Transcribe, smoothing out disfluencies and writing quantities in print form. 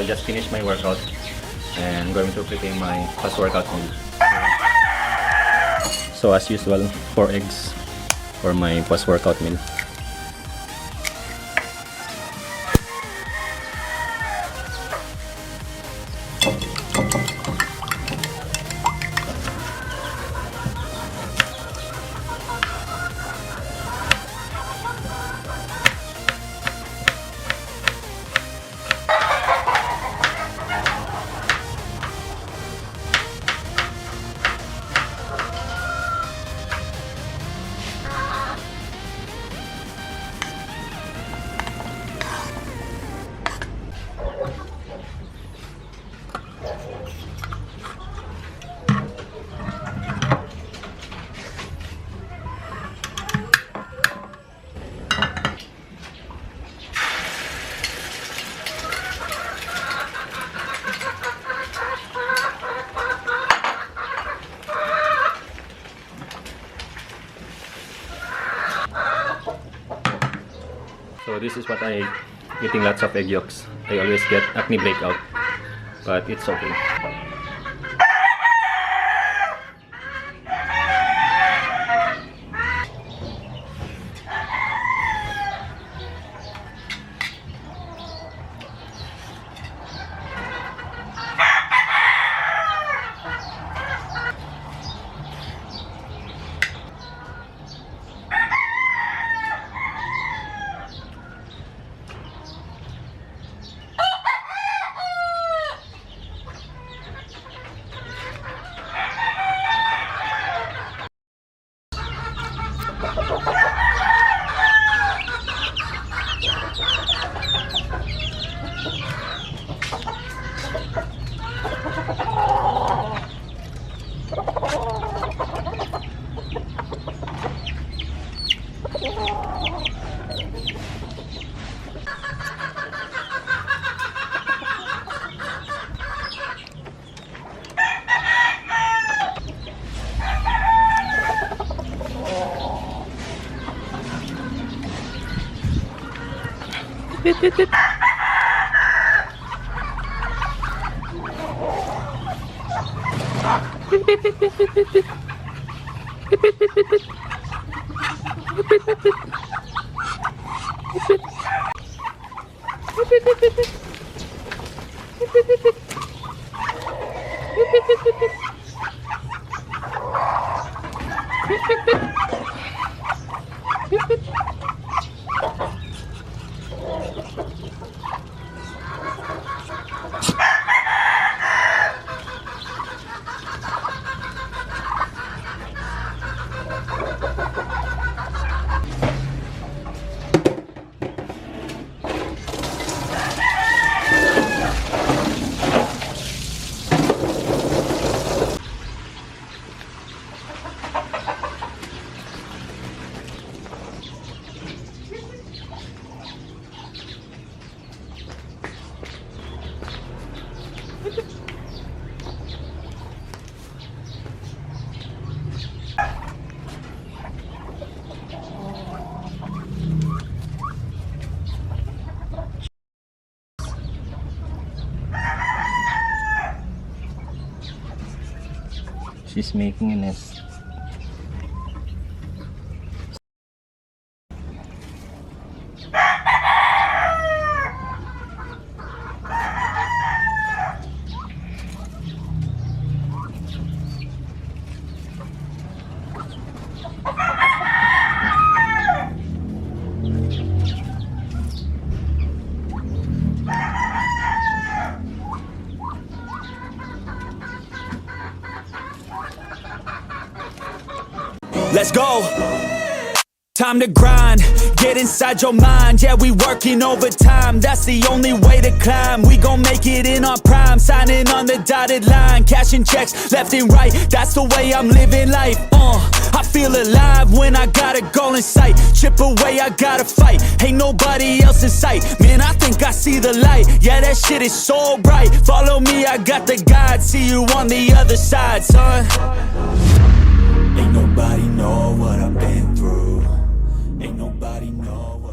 just finished my workout and I'm going to prepare my post-workout meal. So as usual, 4 eggs for my post-workout meal. So this is what I eating lots of egg yolks. I always get acne breakout, but it's okay. She's making a nest. Let's go. Time to grind, get inside your mind. Yeah, we working overtime, that's the only way to climb. We gon' make it in our prime, signing on the dotted line, cashing checks left and right, that's the way I'm living life. I feel alive when I got a goal in sight. Chip away, I gotta fight, ain't nobody else in sight. Man, I think I see the light, yeah, that shit is so bright. Follow me, I got the guide, see you on the other side, son. Ain't nobody know what I've been through. Ain't nobody know what